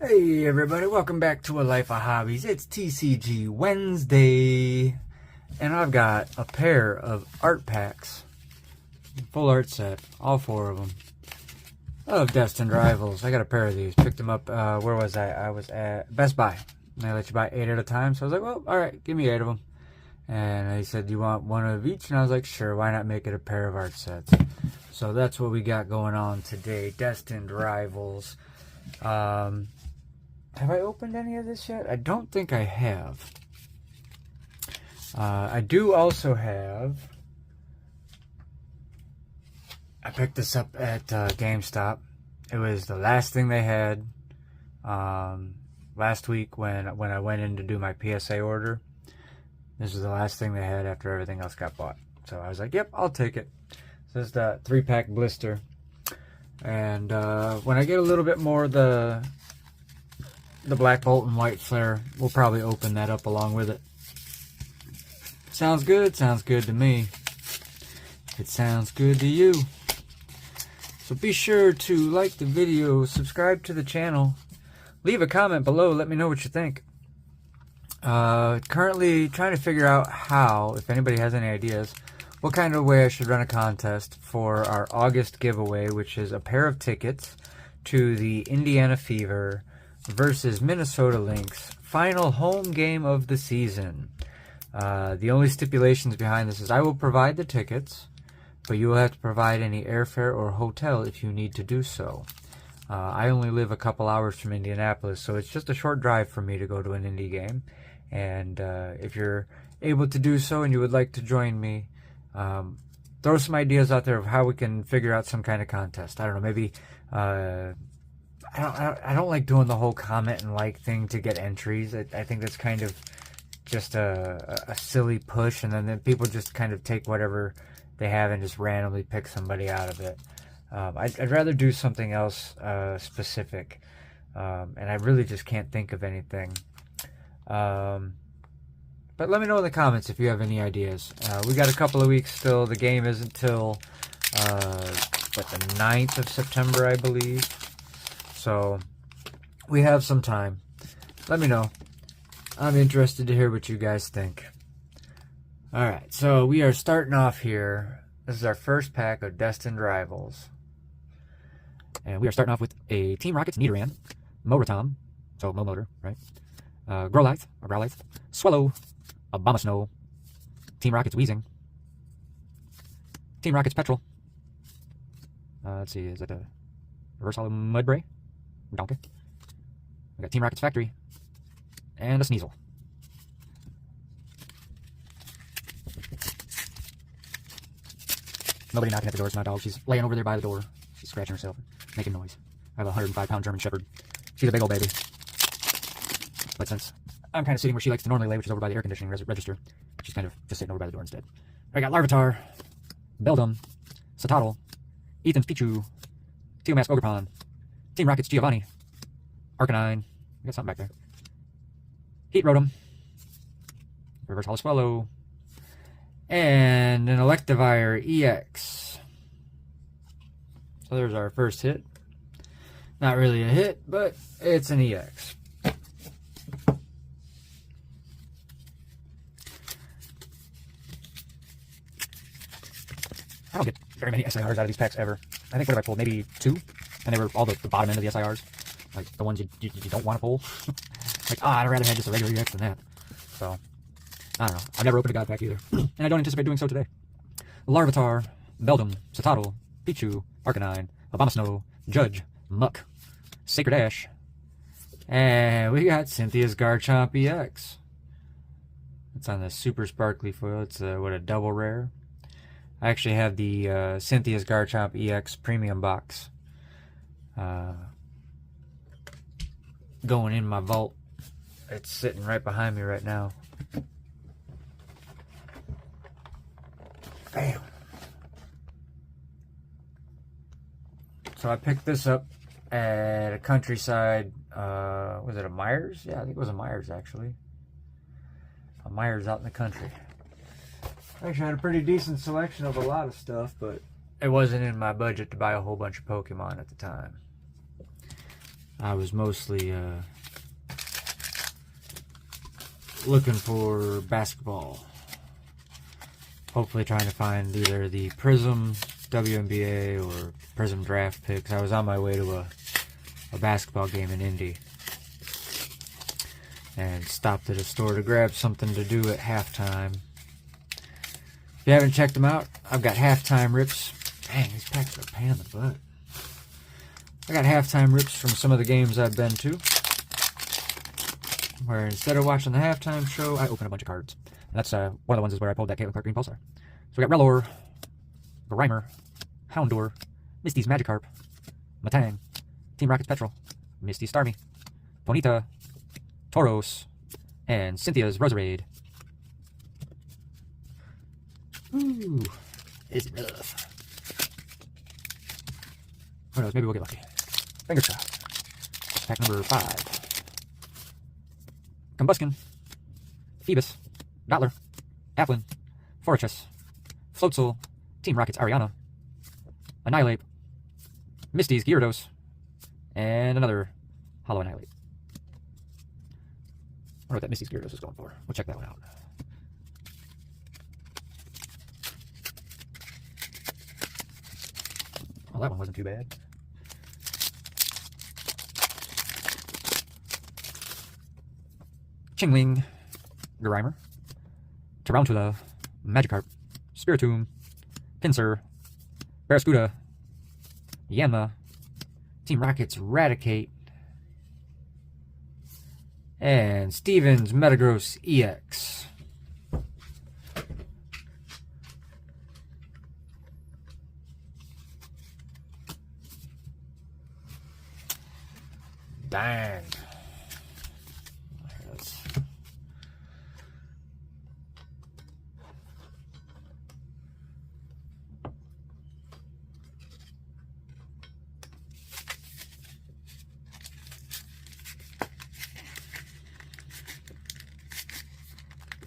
Hey everybody, welcome back to A Life of Hobbies. It's TCG Wednesday, and I've got a pair of art packs, full art set, all four of them, of Destined Rivals. I got a pair of these, picked them up, where was I? I was at Best Buy. They let you buy 8 at a time, so I was like, well, alright, give me 8 of them. And he said, do you want one of each? And I was like, sure, why not make it a pair of art sets? So that's what we got going on today, Destined Rivals. Have I opened any of this yet? I don't think I have. I do also have... I picked this up at GameStop. It was the last thing they had last week when I went in to do my PSA order. This was the last thing they had after everything else got bought. So I was like, yep, I'll take it. This is the 3-pack blister. And when I get a little bit more of the Black Bolt and White Flare, we'll probably open that up along with it. Sounds good to me. It sounds good to you. So be sure to like the video, subscribe to the channel, leave a comment below, let me know what you think. Currently trying to figure out how, if anybody has any ideas, what kind of way I should run a contest for our August giveaway, which is a pair of tickets to the Indiana Fever versus Minnesota Lynx final home game of the season. The only stipulations behind this is I will provide the tickets, but you will have to provide any airfare or hotel if you need to do so. I only live a couple hours from Indianapolis, so it's just a short drive for me to go to an Indy game. And if you're able to do so and you would like to join me, throw some ideas out there of how we can figure out some kind of contest. I don't know, maybe I don't like doing the whole comment and like thing to get entries. I think that's kind of just a silly push, and then people just kind of take whatever they have and just randomly pick somebody out of it. I'd rather do something else specific, and I really just can't think of anything. But let me know in the comments if you have any ideas. We got a couple of weeks still. The game isn't till the 9th of September, I believe. So we have some time. Let me know. I'm interested to hear what you guys think. Alright, so we are starting off here. This is our first pack of Destined Rivals. And we are starting off with a Team Rockets Nidoran, Mototom, so Mo Motor, right? Growlithe, or Growlithe, Swallow, Abomasnow, Team Rockets Weezing, Team Rockets Petrol. Let's see, is that a Reverse Hollow Mudbray? Donkey. We got Team Rockets Factory, and a Sneasel. Nobody knocking at the door, it's my dog. She's laying over there by the door. She's scratching herself, making noise. I have a 105-pound German Shepherd. She's a big old baby. But since I'm kind of sitting where she likes to normally lay, which is over by the air conditioning register, she's kind of just sitting over by the door instead. I got Larvitar, Beldum, Satotl, Ethan's Pichu, Teomask Ogerpon, Team Rockets Giovanni, Arcanine, we got something back there, Heat Rotom, Reverse Hollow Swallow, and an Electivire EX. So there's our first hit. Not really a hit, but it's an EX. I don't get very many SIRs out of these packs ever. I think what have I pulled? Maybe 2? And they were all the bottom end of the SIRs. Like the ones you don't want to pull. Like, I'd rather have just a regular EX than that. So, I don't know. I've never opened a God pack either. And I don't anticipate doing so today. Larvitar, Beldum, Satotl, Pichu, Arcanine, Abomasnow, Judge, Muck, Sacred Ash, and we got Cynthia's Garchomp EX. It's on the super sparkly foil. It's a double rare. I actually have the Cynthia's Garchomp EX premium box going in my vault. It's sitting right behind me right now. Bam. So I picked this up at a Countryside, was it a Myers? Yeah, I think it was a Myers actually. A Myers out in the country. Actually had a pretty decent selection of a lot of stuff, but it wasn't in my budget to buy a whole bunch of Pokemon at the time. I was mostly looking for basketball. Hopefully trying to find either the Prism WNBA or Prism draft picks. I was on my way to a basketball game in Indy and stopped at a store to grab something to do at halftime. If you haven't checked them out, I've got halftime rips. Dang, these packs are a pain in the butt. I got halftime rips from some of the games I've been to, where instead of watching the halftime show, I open a bunch of cards. And that's one of the ones is where I pulled that Caitlin Clark Green Pulsar. So we got Relor, Grimer, Houndour, Misty's Magikarp, Matang, Team Rocket's Petrol, Misty Starmie, Ponyta, Tauros, and Cynthia's Roserade. Ooh, it's rough. Who knows, maybe we'll get lucky. Fingers crossed. Pack number 5. Combuskin, Phoebus, Dottler, Applin, Fortress, Floatzel, Team Rocket's Ariana, Annihilate, Misty's Gyarados, and another Hollow Annihilate. I wonder what that Misty's Gyarados is going for. We'll check that one out. Well, that one wasn't too bad. Chingling, Grimer, Tarantula, Magikarp, Spiritomb, Pinsir, Barraskewda, Yanma, Team Rocket's Raticate, and Steven's Metagross EX. Dang.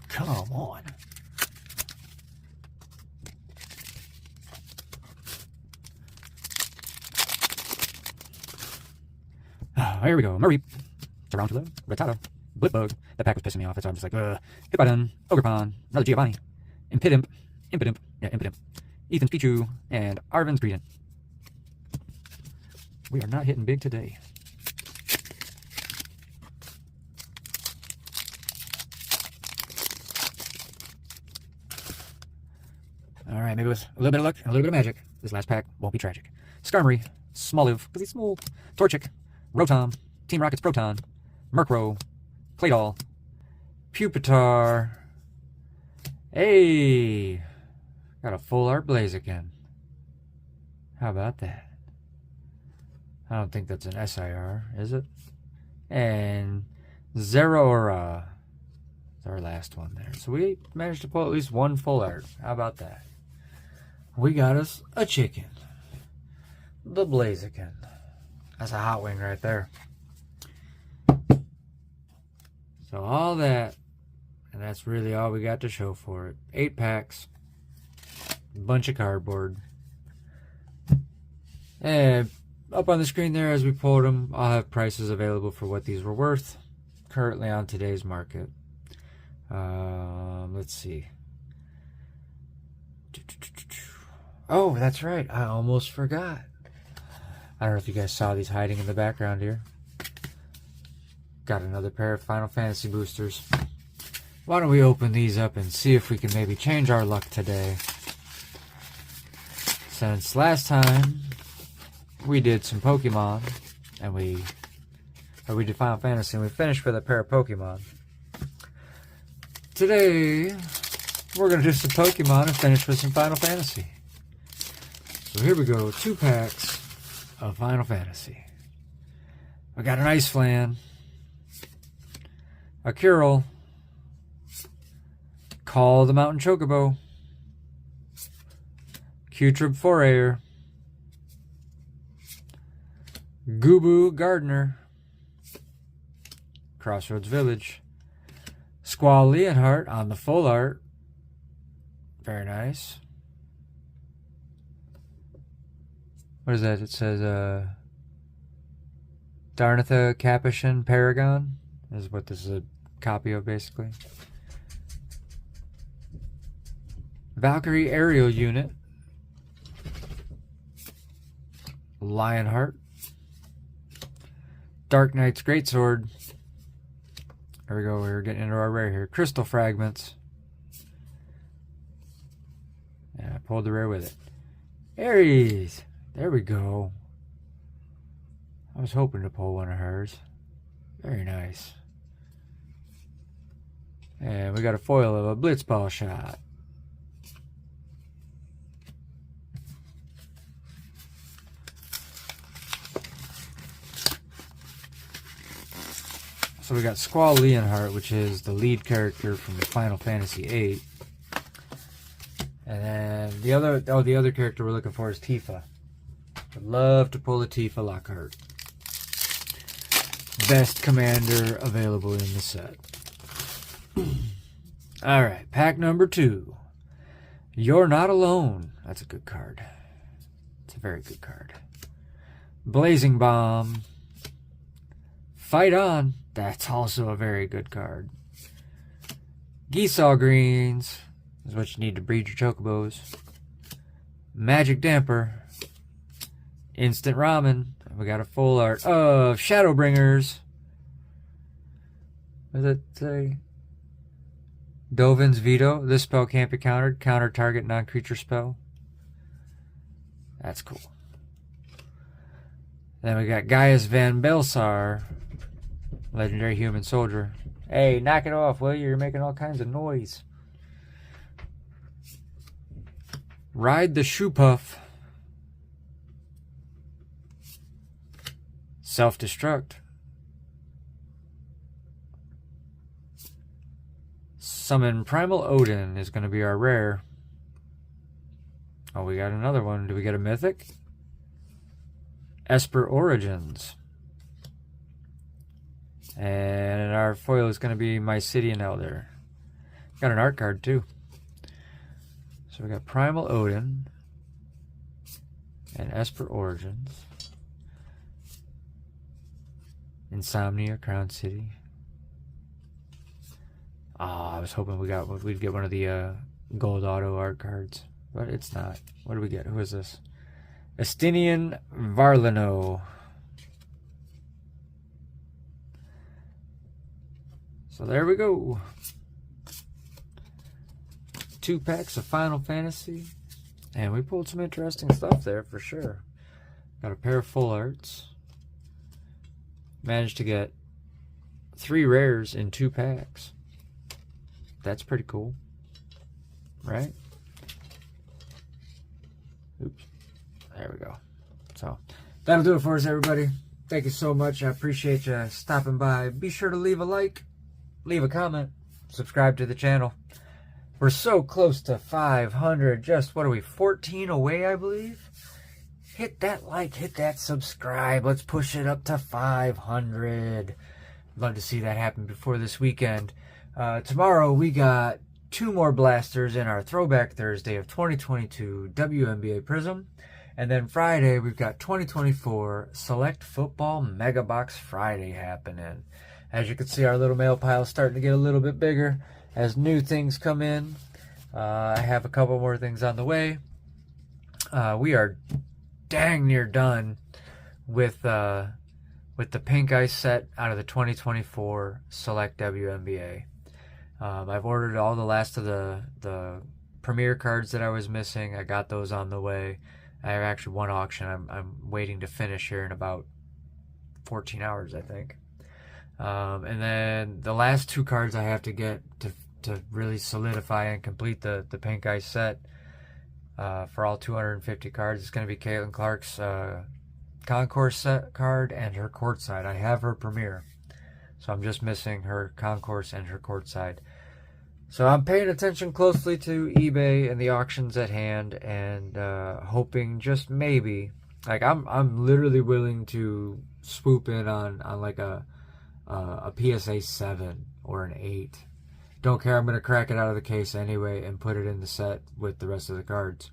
Come on. Here we go. Mareep, Tarantula, Rattata, Blipbug. That pack was pissing me off. So I'm just like, Hippowdon, Ogerpon, another Giovanni, Impidimp, Ethan's Pichu, and Arvin's Greedent. We are not hitting big today. Alright, maybe with a little bit of luck and a little bit of magic, this last pack won't be tragic. Skarmory, Smoliv, because he's small, Torchic, Rotom, Team Rocket's Proton, Murkrow, Claydol, Pupitar. Hey! Got a full art Blaziken. How about that? I don't think that's an SIR, is it? And Zeraora. That's our last one there. So we managed to pull at least one full art. How about that? We got us a chicken. The Blaziken. That's a hot wing right there. So all that, and that's really all we got to show for it. 8 packs, a bunch of cardboard. And up on the screen there as we pulled them, I'll have prices available for what these were worth currently on today's market. Let's see. Oh, that's right. I almost forgot. I don't know if you guys saw these hiding in the background here. Got another pair of Final Fantasy boosters. Why don't we open these up and see if we can maybe change our luck today. Since last time we did some Pokemon and we did Final Fantasy and we finished with a pair of Pokemon. Today we're going to do some Pokemon and finish with some Final Fantasy. So here we go, 2 packs of Final Fantasy. I got an Ice Flan, a Curl, Call the Mountain Chocobo, Q-Trip Forayer, Gubu Gardener, Crossroads Village, Squall Leonhart on the full art. Very nice. What is that? It says Darnatha Capuchin Paragon is what this is a copy of, basically. Valkyrie Aerial Unit. Lionheart. Dark Knight's Greatsword. There we go, we're getting into our rare here. Crystal Fragments. And I pulled the rare with it. Ares! There we go. I was hoping to pull one of hers. Very nice. And we got a foil of a Blitzball Shot. So we got Squall Leonhardt, which is the lead character from Final Fantasy VIII. And then the other character we're looking for is Tifa. I'd love to pull a Tifa Lockhart. Best commander available in the set. Alright, pack number 2. You're Not Alone. That's a good card. It's a very good card. Blazing Bomb. Fight On. That's also a very good card. Geesaw Greens is what you need to breed your chocobos. Magic Damper. Instant Ramen. We got a full art of Shadowbringers. What does it say? Dovin's Veto. This spell can't be countered. Counter target non-creature spell. That's cool. Then we got Gaius Van Belsar. Legendary Human Soldier. Hey, knock it off, will you? You're making all kinds of noise. Ride the Shoe Puff. Self-Destruct. Summon Primal Odin is going to be our rare. Oh, we got another one. Do we get a mythic? Esper Origins. And our foil is going to be Mysidian Elder. Got an art card too. So we got Primal Odin and Esper Origins. Insomnia, Crown City. I was hoping we'd get one of the gold auto art cards, but it's not. What do we get? Who is this? Estinian Varlino. So there we go. 2 packs of Final Fantasy. And we pulled some interesting stuff there for sure. Got a pair of full arts. Managed to get 3 rares in 2 packs. That's pretty cool. Right? Oops. There we go. So that'll do it for us, everybody. Thank you so much. I appreciate you stopping by. Be sure to leave a like. Leave a comment, subscribe to the channel. We're so close to 500. Just, what are we, 14 away, I believe? Hit that like, hit that subscribe. Let's push it up to 500. Love to see that happen before this weekend. Tomorrow, we got 2 more blasters in our Throwback Thursday of 2022 WNBA Prism. And then Friday, we've got 2024 Select Football Mega Box Friday happening. As you can see, our little mail pile is starting to get a little bit bigger as new things come in. I have a couple more things on the way. We are dang near done with the pink ice set out of the 2024 Select WNBA. I've ordered all the last of the premier cards that I was missing. I got those on the way. I have actually one auction I'm waiting to finish here in about 14 hours, I think. And then the last 2 cards I have to get to really solidify and complete the pink ice set for all 250 cards. It's going to be Caitlin Clark's Concourse set card and her Courtside. I have her Premier, so I'm just missing her Concourse and her Courtside. So I'm paying attention closely to eBay and the auctions at hand, and hoping just maybe, like I'm literally willing to swoop in on like a PSA 7 or an 8. Don't care, I'm going to crack it out of the case anyway and put it in the set with the rest of the cards.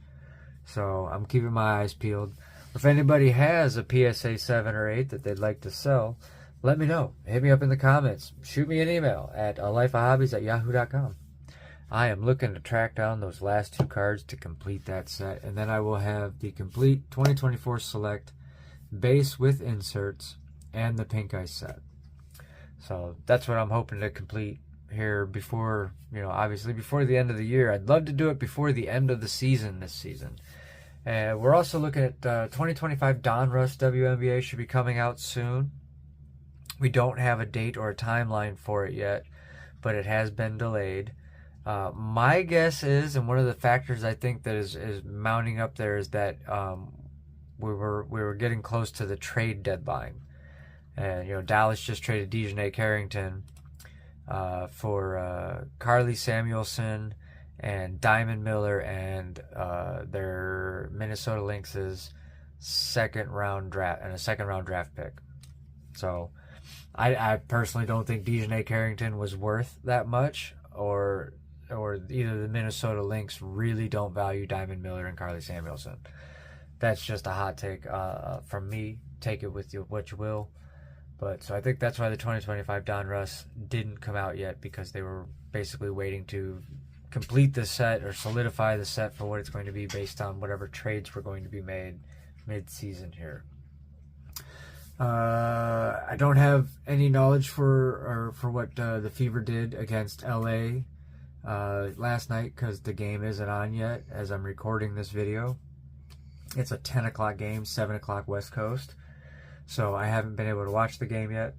So I'm keeping my eyes peeled. If anybody has a PSA 7 or 8 that they'd like to sell, let me know. Hit me up in the comments. Shoot me an email at alifeofhobbies@yahoo.com. I am looking to track down those last 2 cards to complete that set, and then I will have the complete 2024 Select base with inserts and the pink ice set. So that's what I'm hoping to complete here before, obviously before the end of the year. I'd love to do it before the end of the season this season. And we're also looking at 2025 Donruss WNBA should be coming out soon. We don't have a date or a timeline for it yet, but it has been delayed. My guess is, and one of the factors I think that is mounting up there, is that we were getting close to the trade deadline, and Dallas just traded Dejanay Carrington for Carly Samuelson and Diamond Miller and their Minnesota Lynx's second round draft pick. So I personally don't think Dejanay Carrington was worth that much, or either the Minnesota Lynx really don't value Diamond Miller and Carly Samuelson. That's just a hot take from me. Take it with what you will. But so I think that's why the 2025 Donruss didn't come out yet, because they were basically waiting to complete the set or solidify the set for what it's going to be based on whatever trades were going to be made mid-season here. I don't have any knowledge for what the Fever did against LA last night, because the game isn't on yet as I'm recording this video. It's a 10 o'clock game, 7 o'clock West Coast. So I haven't been able to watch the game yet.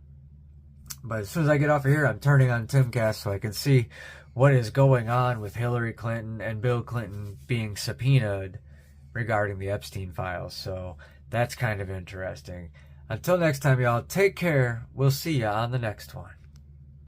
But as soon as I get off of here, I'm turning on Timcast so I can see what is going on with Hillary Clinton and Bill Clinton being subpoenaed regarding the Epstein files. So that's kind of interesting. Until next time, y'all, take care. We'll see you on the next one.